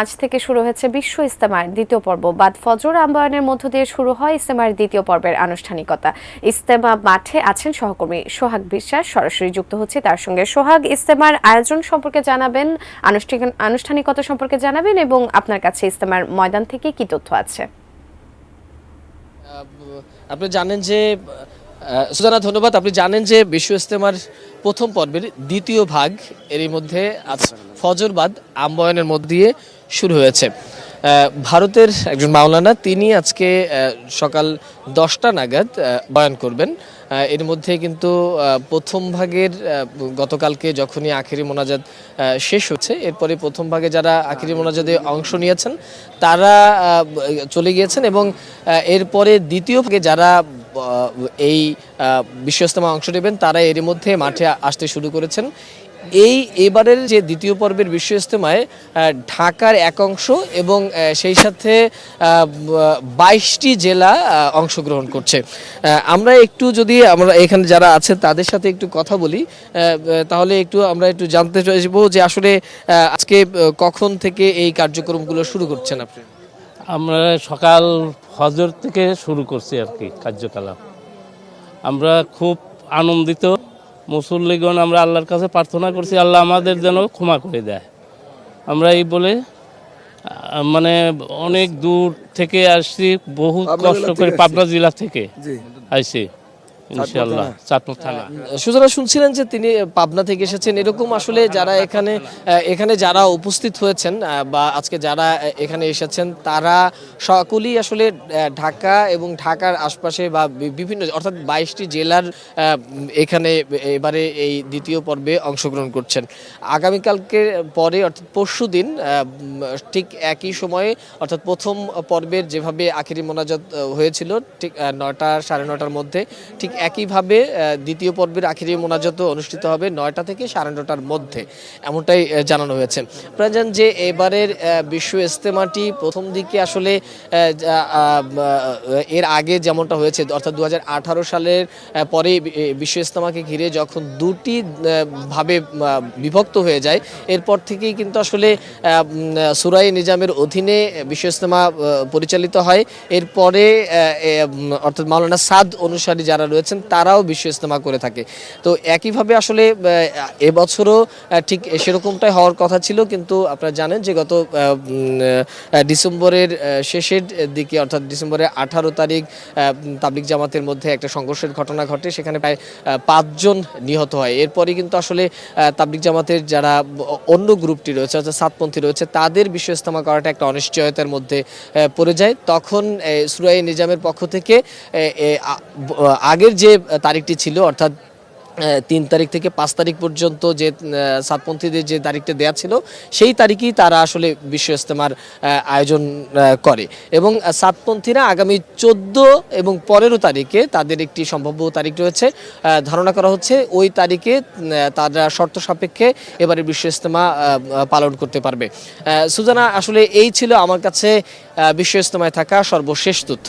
আজ থেকে শুরু হয়েছে বিশ্ব ইজতেমার দ্বিতীয় পর্ব। বাদ ফজর আহ্বানের মধ্য দিয়ে শুরু হয় ইজতেমার দ্বিতীয় পর্বের আনুষ্ঠানিকতা। ইজতেমা মাঠে আছেন সহকর্মী সোহাগ বিশ্বাস, সরাসরি যুক্ত হচ্ছে তার সঙ্গে। সোহাগ, ইজতেমার আয়োজন সম্পর্কে জানাবেন, আনুষ্ঠানিকতা সম্পর্কে জানাবেন এবং আপনার কাছে ইজতেমার ময়দান থেকে কি তথ্য আছে? আপনি জানেন যে সুজানা, ধন্যবাদ। আপনি জানেন যে বিশ্ব ইজতেমার প্রথম পর্বের দ্বিতীয় ভাগ এরই মধ্যে আজ ফজরবাদ আহ্বানের মধ্য দিয়ে শুরু হয়েছে। ভারতের একজন মাওলানা তিনি আজকে সকাল 10টা নাগাদ বয়ান করবেন। এর মধ্যে কিন্তু প্রথম ভাগের গতকালকে যখনই আখেরি মোনাজাত শেষ হচ্ছে, এরপরে প্রথম ভাগে যারা আখেরি মোনাজাতে অংশ নিয়েছেন তারা চলে গিয়েছেন এবং এরপরে দ্বিতীয় ভাগে যারা এই বিশ্ব ইজতেমায় অংশ নেবেন তারা এর মধ্যে মাঠে আসতে শুরু করেছেন। এবারের যে দ্বিতীয় পর্বের বিশ্ব ইজতেমায় ঢাকার এক অংশ এবং সেই সাথে 22টি জেলা অংশগ্রহণ করছে। আমরা এখানে যারা আছে তাদের সাথে একটু কথা বলি, তাহলে আমরা একটু জানতে চাইবো যে আসলে আজকে কখন থেকে এই কার্যক্রমগুলো শুরু করছেন আপনি? আমরা সকাল ফজর থেকে শুরু করছি আর কি কার্যকলাপ। আমরা খুব আনন্দিত। মুসল্লিগণ আমরা আল্লাহর কাছে প্রার্থনা করছি আল্লাহ আমাদের যেন ক্ষমা করে দেয়। আমরা এই বলে মানে অনেক দূর থেকে আসছি, বহু কষ্ট করে পাবনা জেলা থেকে আইছি ইনশাআল্লাহ, চাঁদপুর থানা। সুজানা, শুনছিলেন যে তিনি পাবনা থেকে এসেছেন, এরকম আসলে যারা এখানে যারা উপস্থিত হয়েছেন বা আজকে যারা এখানে এসেছেন তারা সকলেই আসলে ঢাকা এবং ঢাকার আশপাশে বা বিভিন্ন অর্থাৎ 22টি জেলার এখানে এবারে এই দ্বিতীয় পর্বে অংশগ্রহণ করছেন। আগামীকালকে পরে অর্থাৎ পরশুদিন ঠিক একই সময়ে অর্থাৎ প্রথম পর্বের যেভাবে আখেরি মোনাজাত হয়েছিল ঠিক 9টা সাড়ে 9টার মধ্যে, ঠিক একইভাবে দ্বিতীয় পর্বের আখেরি মোনাজাত অনুষ্ঠিত হবে 9টা থেকে সাড়ে 9টার মধ্যে, এমনটাই জানানো হয়েছে। আপনারা জানেন যে এবারের বিশ্ব ইজতেমাটি প্রথম দিকে আসলে এর আগে যেমনটা হয়েছে অর্থাৎ 2018 সালের পরে বিশ্ব ইজতেমাকে ঘিরে যখন দুটি ভাবে বিভক্ত হয়ে যায়, এরপর থেকেই কিন্তু আসলে সুরাই নিজামের অধীনে বিশ্ব ইজতেমা পরিচালিত হয়। এরপরে অর্থাৎ মাওলানা সাদ অনুসারী যারা রয়েছেন তারাও বিশ্ব ইজতেমা করে থাকে। তো একইভাবে আসলে এবছরও ঠিক সেরকমটাই হওয়ার কথা ছিল, কিন্তু আপনারা জানেন যে গত ডিসেম্বরের শেষের দিকে অর্থাৎ ডিসেম্বরের 18 তারিখ তাবলিগ জামাতের মধ্যে একটা সংঘর্ষের ঘটনা ঘটে, সেখানে প্রায় 5 জন নিহত হয়। এরপরই কিন্তু আসলে তাবলিগ জামাতের যারা অন্য গ্রুপটি রয়েছে অর্থাৎ সাতপন্থী রয়েছে তাদের বিশ্ব ইজতেমা করাটা একটা অনিশ্চয়তার মধ্যে পড়ে যায়। তখন সুরাই নিজামের পক্ষ থেকে আগের যে তারিখটি ছিল অর্থাৎ 3 তারিখ থেকে 5 তারিখ পর্যন্ত যে সাতপন্থীদের যে তারিখটা দেওয়া ছিল সেই তারিখেই তারা আসলে বিশ্ব ইজতেমার আয়োজন করে এবং সাতপন্থীরা আগামী 14 এবং 15 তারিখে তাদের একটি সম্ভাব্য তারিখ রয়েছে। ধারণা করা হচ্ছে ওই তারিখে তারা শর্ত সাপেক্ষে এবারে বিশ্ব ইজতেমা পালন করতে পারবে। সুজানা, আসলে এই ছিল আমার কাছে বিশ্ব ইজতেমায় থাকা সর্বশেষ তথ্য।